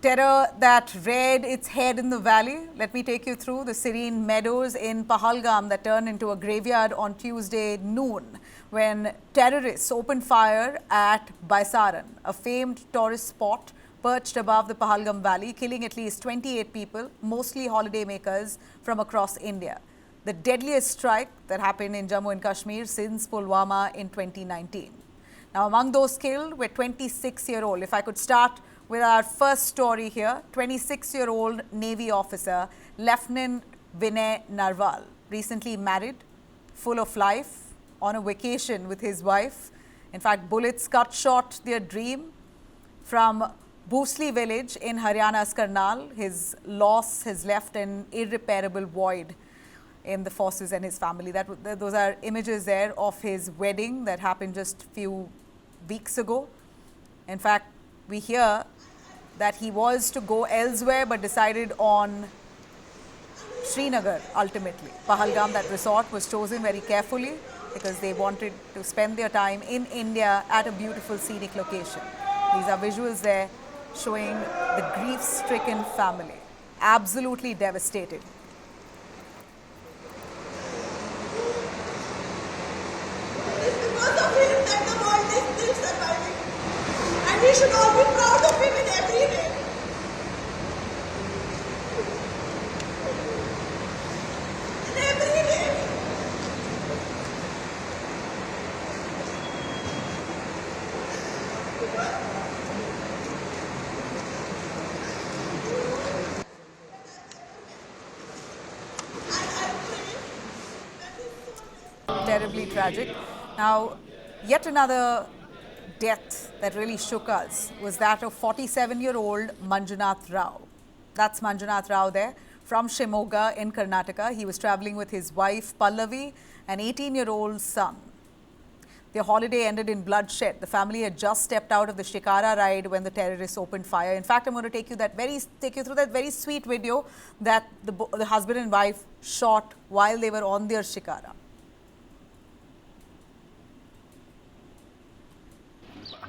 Terror that reared its head in the valley. Let me take you through the serene meadows in Pahalgam that turned into a graveyard on Tuesday noon when terrorists opened fire at Baisaran, a famed tourist spot perched above the Pahalgam valley, killing at least 28 people, mostly holidaymakers from across India. The deadliest strike that happened in Jammu and Kashmir since Pulwama in 2019. Now, among those killed were 26-year-old. If I could start with our first story here, 26-year-old Navy officer Lieutenant Vinay Narwal, recently married, full of life, on a vacation with his wife. In fact, bullets cut short their dream. From Boosli village in Haryana's Karnal, his loss has left an irreparable void in the forces and his family. Those are images there of his wedding that happened just a few weeks ago. In fact, we hear that he was to go elsewhere but decided on Srinagar ultimately. Pahalgam, that resort, was chosen very carefully because they wanted to spend their time in India at a beautiful scenic location. These are visuals there showing the grief-stricken family, absolutely devastated. And we should all be proud of him in every way. In every way. Terribly tragic. Now, yet another death that really shook us was that of 47-year-old Manjunath Rao. That's Manjunath Rao there from Shimoga in Karnataka. He was traveling with his wife Pallavi and 18-year-old son. Their holiday ended in bloodshed. The family had just stepped out of the Shikara ride when the terrorists opened fire. In fact, I'm going to take you through that very sweet video that the husband and wife shot while they were on their Shikara.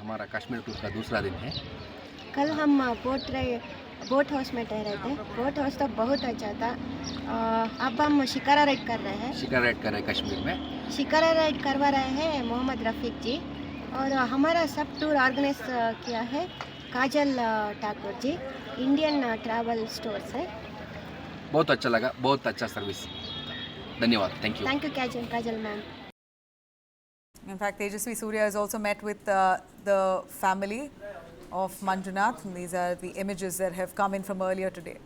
हमारा Kashmir tour का दूसरा दिन है। कल हम boat house में ठहरे थे। बोट हाउस तो बहुत अच्छा था। अब हम शिकारा राइड कर रहे हैं। शिकारा राइड कर रहे हैं कश्मीर में। शिकारा राइड करवा रहे हैं मोहम्मद रफ़ीक जी और हमारा सब टूर ऑर्गेनाइज किया है काजल Thakur ji, Indian travel store से। बहुत अच्छा लगा, बहुत अच्छा सर्विस। धन्यवाद, thank you Kajal ma'am. In fact, Tejasvi Surya has also met with the family of Manjunath. And these are the images that have come in from earlier today.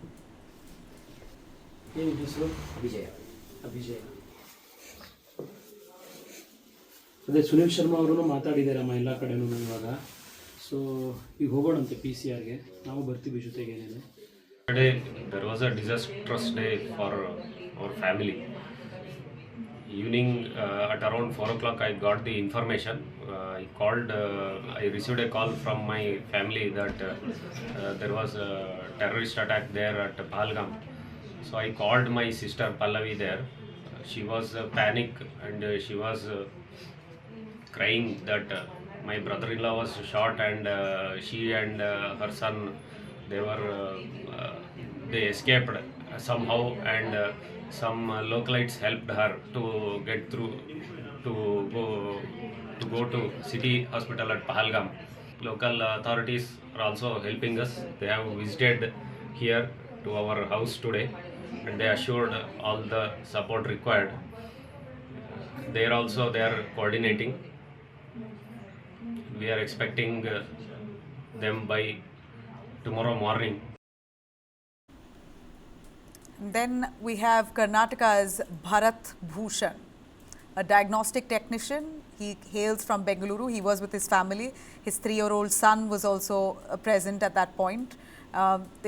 ಅದೇ ಸುನಿಲ್ ಶರ್ಮಾ ಅವರು ಮಾತಾಡಿದ್ದಾರಮ್ಮ ಎಲ್ಲ ಕಡೆನೂ ಇವಾಗ. ಸೊ ಈಗ ಹೋಗೋಣಂತೆ PCR ಗೆ, ನಾವು ಬರ್ತೀವಿ ಜೊತೆಗೆ. ಏನೇನು Today there was a disastrous day for our family. Evening at around 4 o'clock I got the information. I received a call from my family that there was a terrorist attack there at Pahalgam. So I called my sister Pallavi there. She was panic and she was crying that my brother-in-law was shot and she and her son they escaped somehow and some localites helped her to get through to go to city hospital at Pahalgam. Local authorities are also helping us. They have visited here to our house today and they assured all the support required. They are coordinating. We are expecting them by tomorrow morning. Then we have Karnataka's Bharat Bhushan, a diagnostic technician. He hails from Bengaluru. He was with his family. His 3-year-old son was also present at that point.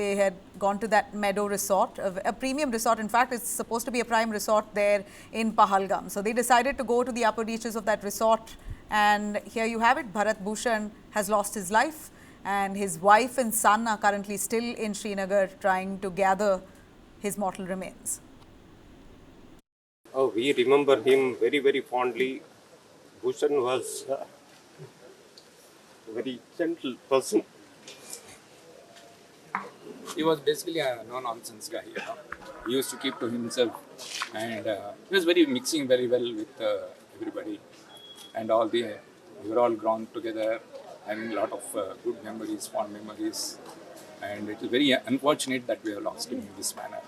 They had gone to that meadow resort, a premium resort. In fact, it's supposed to be a prime resort there in Pahalgam. So they decided to go to the upper reaches of that resort. And here you have it. Bharat Bhushan has lost his life and his wife and son are currently still in Srinagar trying to gather his mortal remains. Oh, we remember him very, very fondly. Bhushan was a very gentle person. He was basically a no-nonsense guy. He used to keep to himself, and he was very mixing very well with everybody, and we were all grown together, having a lot of good memories, fond memories, and it is very unfortunate that we have lost him in this manner.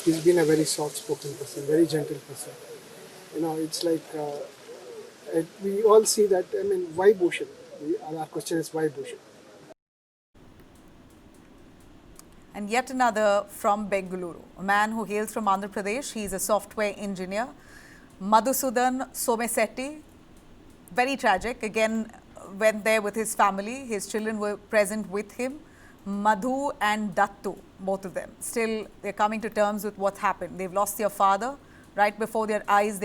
He's been a very soft-spoken person, very gentle person. It's like we all see that. I mean, why Bhushan? Our question is why Bhushan? And yet another from Bengaluru, a man who hails from Andhra Pradesh. He is a software engineer. Madhusudan Somesetti, very tragic. Again, went there with his family. His children were present with him. Madhu and Dattu, both of them. Still, they're coming to terms with what happened. They've lost their father. Right before their eyes,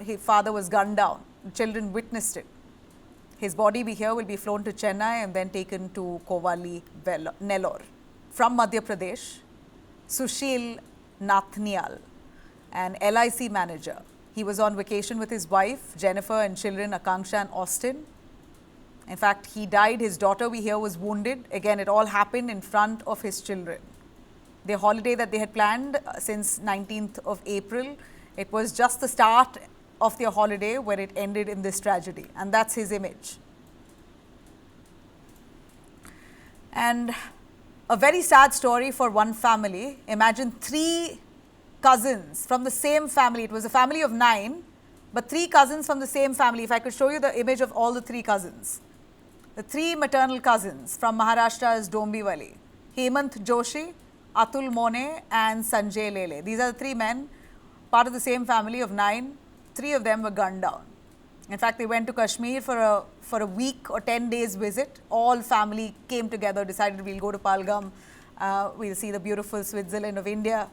his father was gunned down. The children witnessed it. His body will be flown to Chennai and then taken to Kovali, Nellore. From Madhya Pradesh, Sushil Nathnial, an LIC manager. He was on vacation with his wife, Jennifer, and children, Akanksha and Austin. In fact, he died. His daughter, we hear, was wounded. Again, it all happened in front of his children. Their holiday that they had planned since 19th of April, it was just the start of their holiday where it ended in this tragedy. And that's his image. And a very sad story for one family. Imagine 3 cousins from the same family. It was a family of 9, but 3 cousins from the same family. If I could show you the image of all the 3 cousins. The 3 maternal cousins from Maharashtra's Dombivali. Hemant Joshi, Atul Mone and Sanjay Lele. These are the 3 men, part of the same family of 9. 3 of them were gunned down. In fact, they went to Kashmir for a week or 10 days visit. All family came together, decided we'll go to Pahalgam. We'll see the beautiful Switzerland of India.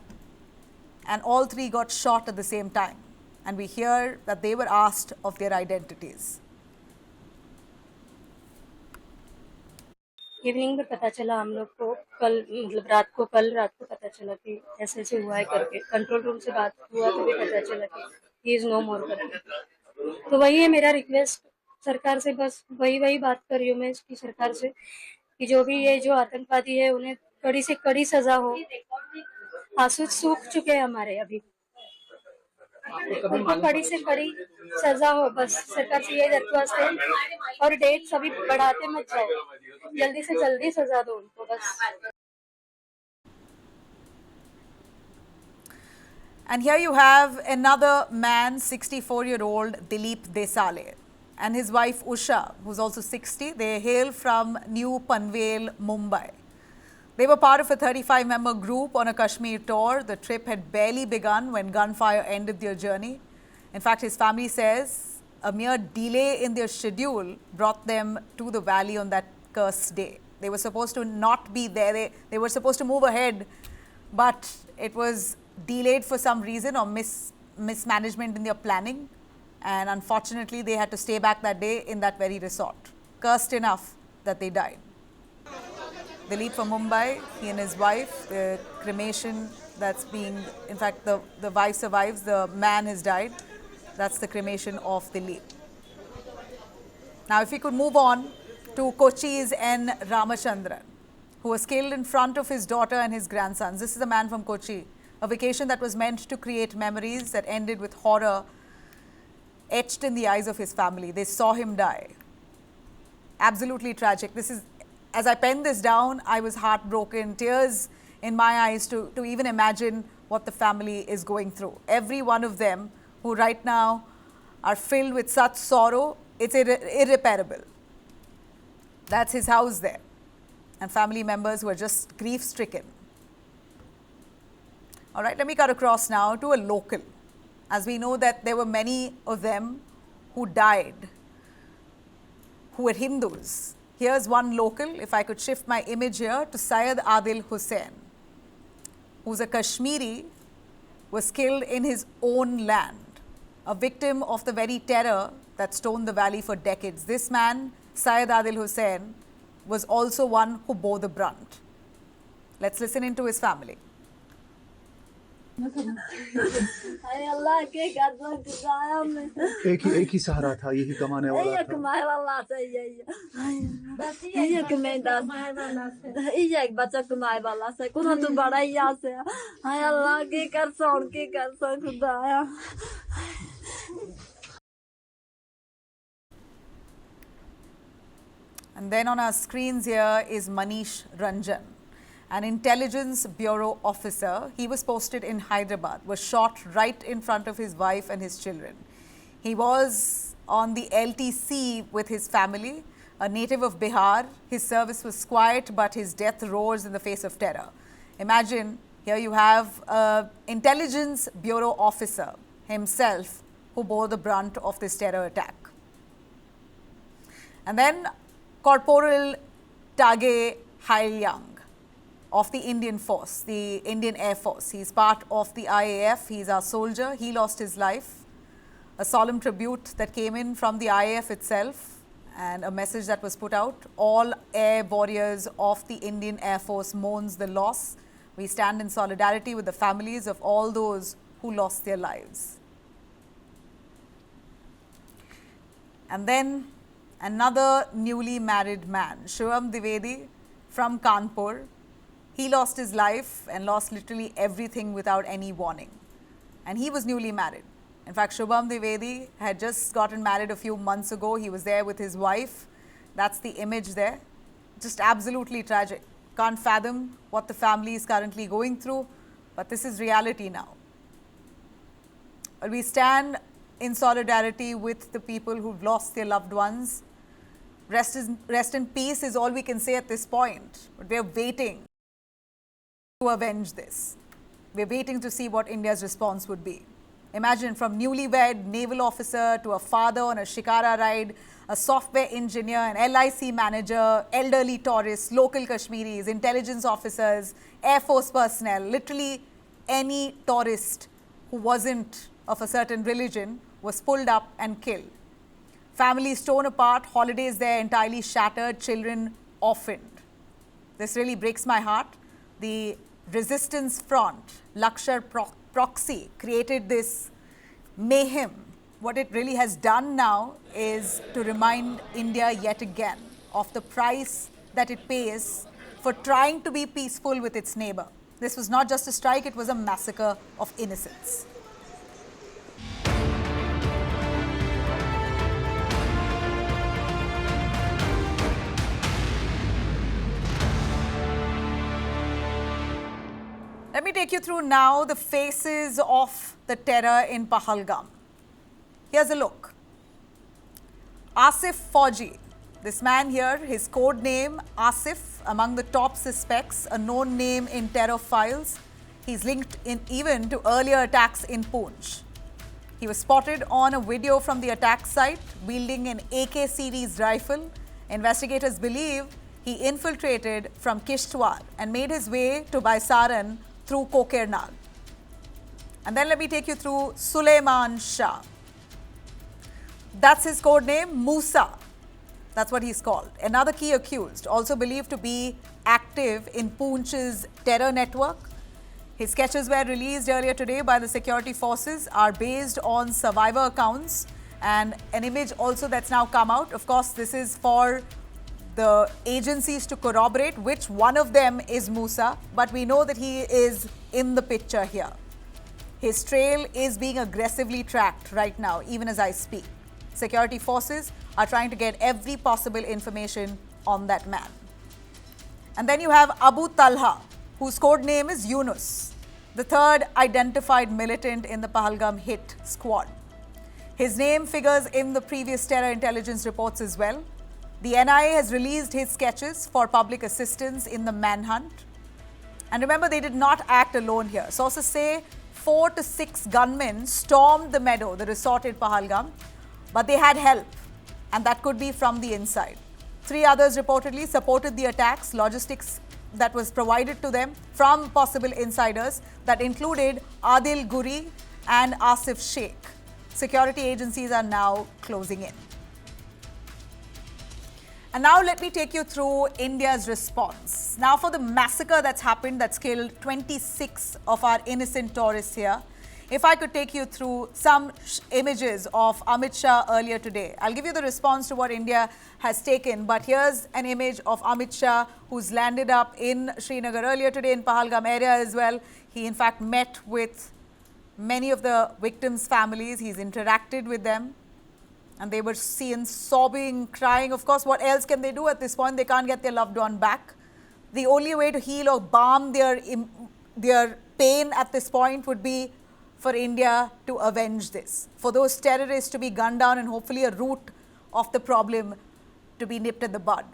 And all 3 got shot at the same time. And we hear that they were asked of their identities. Evening में पता चला हम लोग को कल रात को पता चला कि ऐसे ऐसे हुआ है करके कंट्रोल रूम से बात हुआ तो भी पता चला कि ही इज नो मोर करके तो वही है मेरा रिक्वेस्ट सरकार से बस वही बात कर रही हूँ मैं इसकी सरकार से कि जो भी ये जो आतंकवादी है उन्हें कड़ी से कड़ी सजा हो आंसू सूख चुके हैं हमारे अभी उनको कड़ी से कड़ी सजा हो बस सरकार से ये दरख्वास्त है और डेट सभी बढ़ाते मत जाओ जल्दी से जल्दी सजा दो उनको बस. And here you have another man, 64-year-old Dileep Desale, and his wife Usha, who's also 60. They hail from New Panvel, Mumbai. They were part of a 35-member group on a Kashmir tour. The trip had barely begun when gunfire ended their journey. In fact, his family says a mere delay in their schedule brought them to the valley on that cursed day. They were supposed to not be there. They were supposed to move ahead, but it was delayed for some reason or mismanagement in their planning. And unfortunately, they had to stay back that day in that very resort. Cursed enough that they died. Dileep from Mumbai, he and his wife, the cremation that's being, in fact, the wife survives, the man has died. That's the cremation of Dileep. Now, if we could move on to Kochi's N. Ramachandran, who was killed in front of his daughter and his grandsons. This is a man from Kochi, a vacation that was meant to create memories that ended with horror etched in the eyes of his family. They saw him die. Absolutely tragic. This is, as I penned this down, I was heartbroken, tears in my eyes to even imagine what the family is going through. Every one of them who right now are filled with such sorrow, it's irreparable. That's his house there. And family members who are just grief-stricken. All right, let me cut across now to a local. As we know that there were many of them who died, who were Hindus. Here's one local, if I could shift my image here, to Syed Adil Hussain, who's a Kashmiri, was killed in his own land, a victim of the very terror that stoned the valley for decades. This man, Syed Adil Hussain, was also one who bore the brunt. Let's listen into his family. अल्लाह के कसम खुदाया मैं एक ही सहारा था, यही कमाने वाला एक था। माय वाला से यही एक में दास यही एक बच्चा कमाए वाला से कुछ तो बड़ा ही यहाँ से हाय अल्लाह के कर खुदाया. And then on our screens here is Manish Ranjan, an intelligence bureau officer. He was posted in Hyderabad, was shot right in front of his wife and his children. He was on the LTC with his family, a native of Bihar. His service was quiet, but his death roars in the face of terror. Imagine, here you have an intelligence bureau officer himself who bore the brunt of this terror attack. And then Corporal Tage Hailyang of the Indian Force, the Indian Air Force. He's part of the IAF. He's our soldier. He lost his life. A solemn tribute that came in from the IAF itself and a message that was put out. All air warriors of the Indian Air Force mourns the loss. We stand in solidarity with the families of all those who lost their lives. And then another newly married man, Shivam Dwivedi from Kanpur. He lost his life and lost literally everything without any warning. And he was newly married. In fact, Shivam Dwivedi had just gotten married a few months ago. He was there with his wife. That's the image there. Just absolutely tragic. Can't fathom what the family is currently going through, but this is reality now. But we stand in solidarity with the people who've lost their loved ones. Rest in peace is all we can say at this point. But we're waiting to avenge this. We're waiting to see what India's response would be. Imagine, from newlywed naval officer to a father on a shikara ride, a software engineer, an LIC manager, elderly tourists, local Kashmiris, intelligence officers, Air Force personnel, literally any tourist who wasn't of a certain religion was pulled up and killed. Families torn apart, holidays there entirely shattered, children orphaned. This really breaks my heart. The resistance front, Lakshar proxy, created this mayhem. What it really has done now is to remind India yet again of the price that it pays for trying to be peaceful with its neighbor. This was not just a strike, it was a massacre of innocents. Let me take you through now the faces of the terror in Pahalgam. Here's a look. Asif Fauji, this man here, his code name Asif, among the top suspects, a known name in terror files. He's linked in even to earlier attacks in Poonch. He was spotted on a video from the attack site wielding an AK series rifle. Investigators believe he infiltrated from Kishtwar and made his way to Baisaran through Kokernag. And then let me take you through Suleiman Shah. That's his code name, Musa. That's what he's called. Another key accused, also believed to be active in Poonch's terror network. His sketches were released earlier today by the security forces, are based on survivor accounts, and an image also that's now come out. Of course, this is for the agencies to corroborate which one of them is Musa, but we know that he is in the picture here. His trail is being aggressively tracked right now, even as I speak. Security forces are trying to get every possible information on that man. And then you have Abu Talha, whose code name is Yunus, the third identified militant in the Pahalgam hit squad. His name figures in the previous terror intelligence reports as well. The NIA has released his sketches for public assistance in the manhunt. And remember, they did not act alone here. Sources say 4 to 6 gunmen stormed the meadow, the resort in Pahalgam, but they had help, and that could be from the inside. 3 others reportedly supported the attacks, logistics that was provided to them from possible insiders that included Adil Guri and Asif Sheikh. Security agencies are now closing in. And now let me take you through India's response. Now for the massacre that's happened, that's killed 26 of our innocent tourists here. If I could take you through some images of Amit Shah earlier today. I'll give you the response to what India has taken, but here's an image of Amit Shah who's landed up in Srinagar earlier today in Pahalgam area as well. He in fact met with many of the victims' families. He's interacted with them. And they were seen sobbing, crying. Of course, what else can they do at this point? They can't get their loved one back. The only way to heal or balm their pain at this point would be for India to avenge this, for those terrorists to be gunned down and hopefully a root of the problem to be nipped at the bud.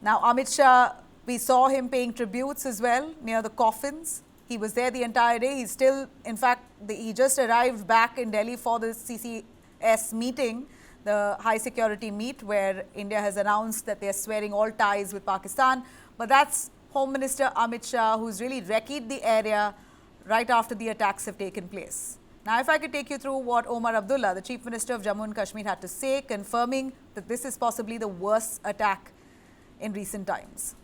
Now, Amit Shah, we saw him paying tributes as well near the coffins. He was there the entire day. He's still, in fact, he just arrived back in Delhi for the CCS meeting, the high security meet where India has announced that they are swearing all ties with Pakistan. But that's Home Minister Amit Shah, who's really wrecked the area right after the attacks have taken place. Now, if I could take you through what Omar Abdullah, the Chief Minister of Jammu and Kashmir, had to say, confirming that this is possibly the worst attack in recent times.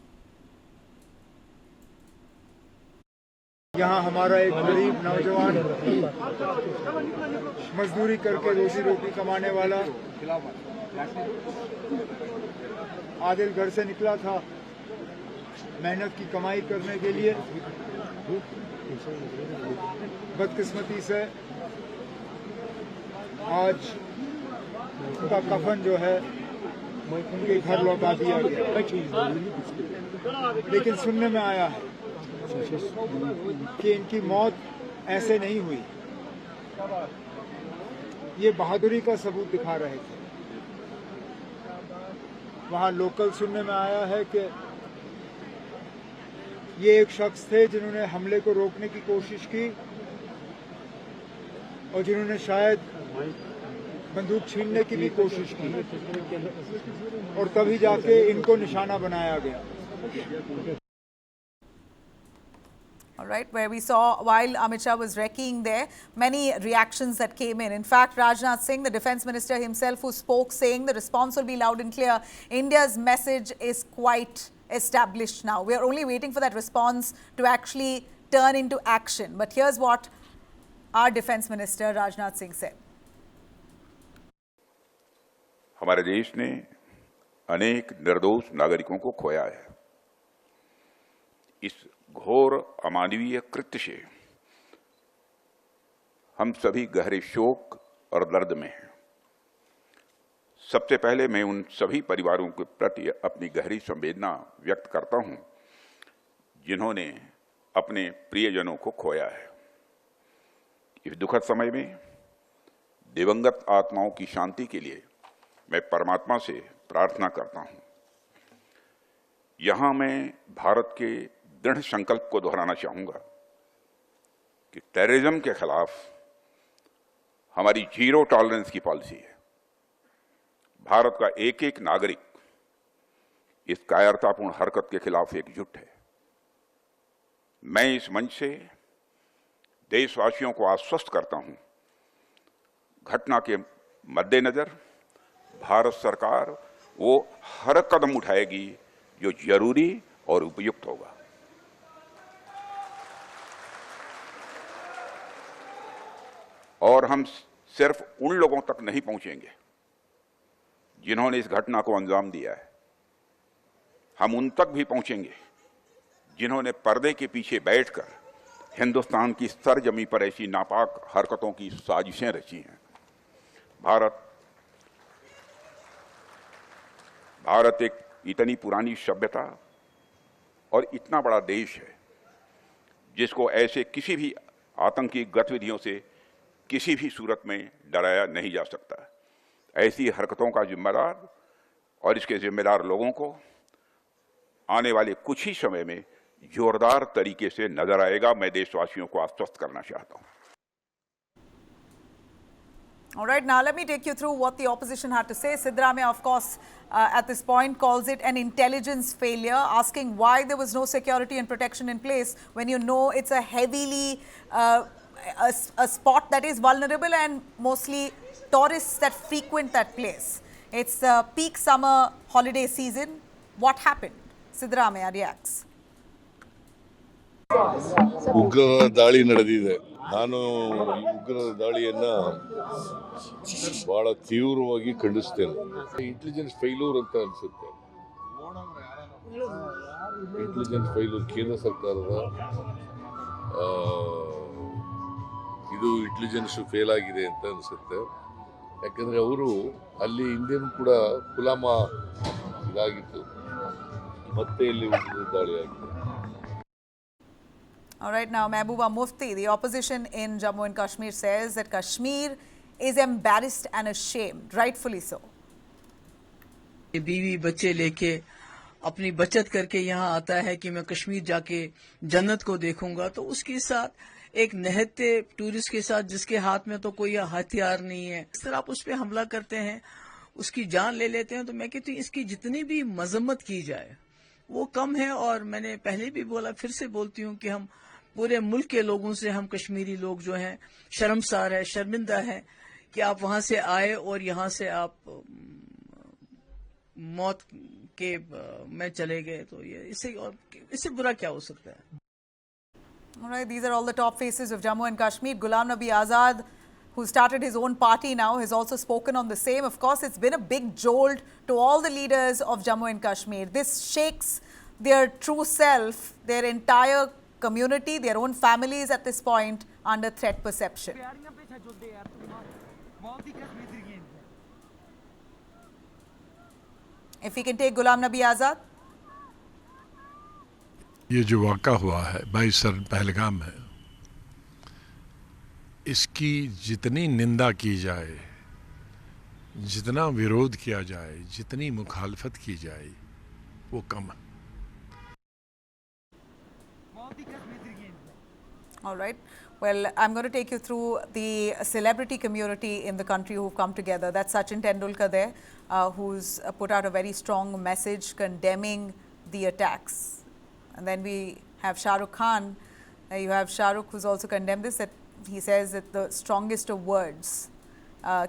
यहाँ हमारा एक गरीब नौजवान मजदूरी करके रोजी रोटी कमाने वाला आदिल घर से निकला था मेहनत की कमाई करने के लिए। बदकिस्मती से आज उनका कफन जो है उनके घर लौटा दिया गया। लेकिन सुनने में आया है कि इनकी मौत ऐसे नहीं हुई, ये बहादुरी का सबूत दिखा रहे थे। वहाँ लोकल सुनने में आया है कि ये एक शख्स थे जिन्होंने हमले को रोकने की कोशिश की और जिन्होंने शायद बंदूक छीनने की भी कोशिश की और तभी जाके इनको निशाना बनाया गया। All right, where we saw while Amit Shah was wrecking there, many reactions that came in. In fact, Rajnath Singh, the defense minister himself, who spoke saying the response will be loud and clear. India's message is quite established now. We are only waiting for that response to actually turn into action. But here's what our defense minister Rajnath Singh said. हमारे देश ने अनेक निर्दोष नागरिकों को खोया है। इस घोर अमानवीय कृत्य से हम सभी गहरे शोक और दर्द में हैं। सबसे पहले मैं उन सभी परिवारों के प्रति अपनी गहरी संवेदना व्यक्त करता हूं जिन्होंने अपने प्रियजनों को खोया है। इस दुखद समय में दिवंगत आत्माओं की शांति के लिए मैं परमात्मा से प्रार्थना करता हूं। यहां मैं भारत के दृढ़ संकल्प को दोहराना चाहूंगा कि टेररिज्म के खिलाफ हमारी जीरो टॉलरेंस की पॉलिसी है। भारत का एक एक नागरिक इस कायरतापूर्ण हरकत के खिलाफ एकजुट है। मैं इस मंच से देशवासियों को आश्वस्त करता हूं, घटना के मद्देनजर भारत सरकार वो हर कदम उठाएगी जो जरूरी और उपयुक्त होगा। और हम सिर्फ उन लोगों तक नहीं पहुंचेंगे जिन्होंने इस घटना को अंजाम दिया है, हम उन तक भी पहुंचेंगे जिन्होंने पर्दे के पीछे बैठकर हिंदुस्तान की सरजमी पर ऐसी नापाक हरकतों की साजिशें रची हैं। भारत एक इतनी पुरानी सभ्यता और इतना बड़ा देश है जिसको ऐसे किसी भी आतंकी गतिविधियों से किसी भी सूरत में डराया नहीं जा सकता। ऐसी हरकतों का जिम्मेदार और इसके जिम्मेदार लोगों को आने वाले कुछ ही समय में जोरदार तरीके से नजर आएगा। मैं देशवासियों को आश्वस्त करना चाहता हूं। All right, now let me take you through what the opposition had to say. Siddaramaiah, of course, at this point calls it an intelligence failure, asking why there was no security and protection in place when you know it's a heavily, a spot that is vulnerable and mostly tourists that frequent that place. It's the peak summer holiday season. What happened? Siddaramaiah reacts. ಉಗ್ರರ ದಾಳಿ ನಡೆದಿದೆ. ನಾನು ಈ ಉಗ್ರರ ದಾಳಿಯನ್ನ ಬಹಳ ತೀವ್ರವಾಗಿ ಖಂಡಿಸ್ತೇನೆ. Intelligence failure ಅಂತ ಅನ್ಸುತ್ತೆ. ಇಂಟೆಲಿಜೆನ್ಸ್ ಫೈಲೂರ್ ಕೇಂದ್ರ ಸರ್ಕಾರದ ಇದು ಇಂಟೆಲಿಜೆನ್ಸ್ ಫೇಲ್ ಆಗಿದೆ ಅಂತ ಅನಿಸುತ್ತೆ. ಯಾಕಂದರೆ ಅವರು ಅಲ್ಲಿ ಹಿಂದೆನೂ ಕೂಡ ಗುಲಾಮ ಇದಾಗಿತ್ತು, ಮತ್ತೆ ಇಲ್ಲಿ ದಾಳಿ ಆಗಿದೆ. All right, now Mehbooba Mufti, the opposition in Jammu and Kashmir, says that Kashmir is embarrassed and ashamed, rightfully so. बीवी बच्चे लेके अपनी बचत करके यहाँ आता है कि मैं कश्मीर जाके जन्नत को देखूंगा, तो उसके साथ एक निहत्ते टूरिस्ट के साथ जिसके हाथ में तो कोई हथियार नहीं है, इस तरह आप उस पर हमला करते हैं, उसकी जान ले लेते हैं, तो मैं कहती हूँ इसकी जितनी भी मजम्मत की जाए वो कम है। और मैंने पहले भी बोला, फिर से बोलती हूँ कि हम पूरे मुल्क के लोगों से, हम कश्मीरी लोग जो हैं शर्मसार है, शर्मिंदा है कि आप वहां से आए और यहाँ से आप मौत के में चले गए, तो ये इससे बुरा क्या हो सकता है। All right, these are all the top faces of Jammu and Kashmir. Ghulam Nabi Azad, who started his own party now, has also spoken on the same. Of course, it's been a big jolt to all the leaders of Jammu and Kashmir. This shakes their true self, their entire community, their own families at this point under threat perception. If we can take Ghulam Nabi Azad. ये जो वाक़ा हुआ है 22 पहलगाम में, इसकी जितनी निंदा की जाए, जितना विरोध किया जाए, जितनी मुखालफत की जाए, वो कम है। All right. Well, I'm going to take you through the celebrity community in the country who've come together. That's Sachin Tendulkar there, who's put out a very strong message condemning the attacks. And then we have Shah Rukh Khan. You have Shah Rukh, who's also condemned this. That he says that the strongest of words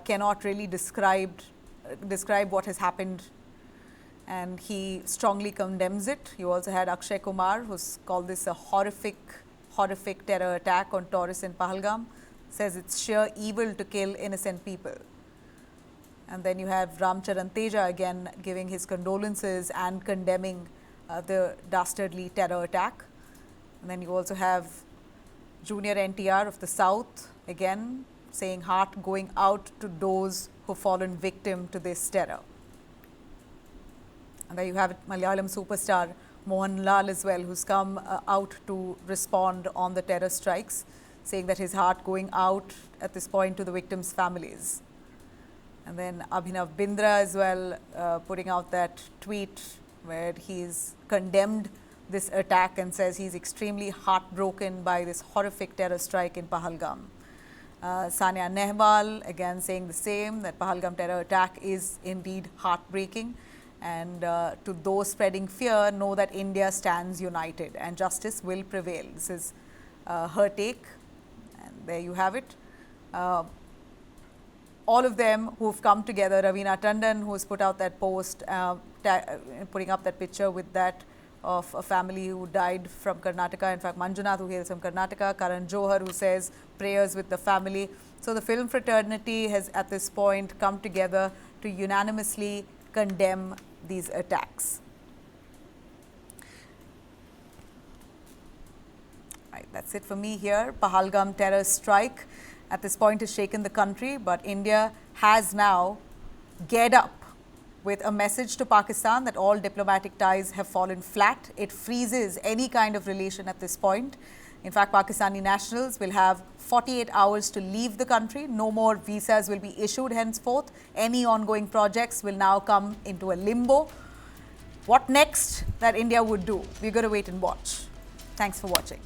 cannot really describe what has happened, and he strongly condemns it. You also had Akshay Kumar, who's called this a horrific terror attack on tourists in Pahalgam. Says it's sheer evil to kill innocent people. And then you have Ram Charan Teja again giving his condolences and condemning the dastardly terror attack. And then you also have Junior NTR of the South again saying heart going out to those who've fallen victim to this terror. And there you have Malayalam superstar Mohanlal as well, who's come out to respond on the terror strikes, saying that his heart going out at this point to the victims' families. And then Abhinav Bindra as well putting out that tweet where he's condemned this attack and says he's extremely heartbroken by this horrific terror strike in Pahalgam. Sania Nehwal again saying the same, that Pahalgam terror attack is indeed heartbreaking. And to those spreading fear, know that India stands united and justice will prevail. This is her take, and there you have it. All of them who've come together, Ravina Tandon, who's put out that post, putting up that picture with that of a family who died from Karnataka. In fact, Manjunath, who hails from Karnataka, Karan Johar, who says prayers with the family. So the film fraternity has at this point come together to unanimously condemn these attacks. Right, that's it for me here. Pahalgam terror strike at this point has shaken the country, but India has now geared up with a message to Pakistan that all diplomatic ties have fallen flat. It freezes any kind of relation at this point. In fact, Pakistani nationals will have 48 hours to leave the country. No more visas will be issued henceforth. Any ongoing projects will now come into a limbo. What next that India would do? We're going to wait and watch. Thanks for watching.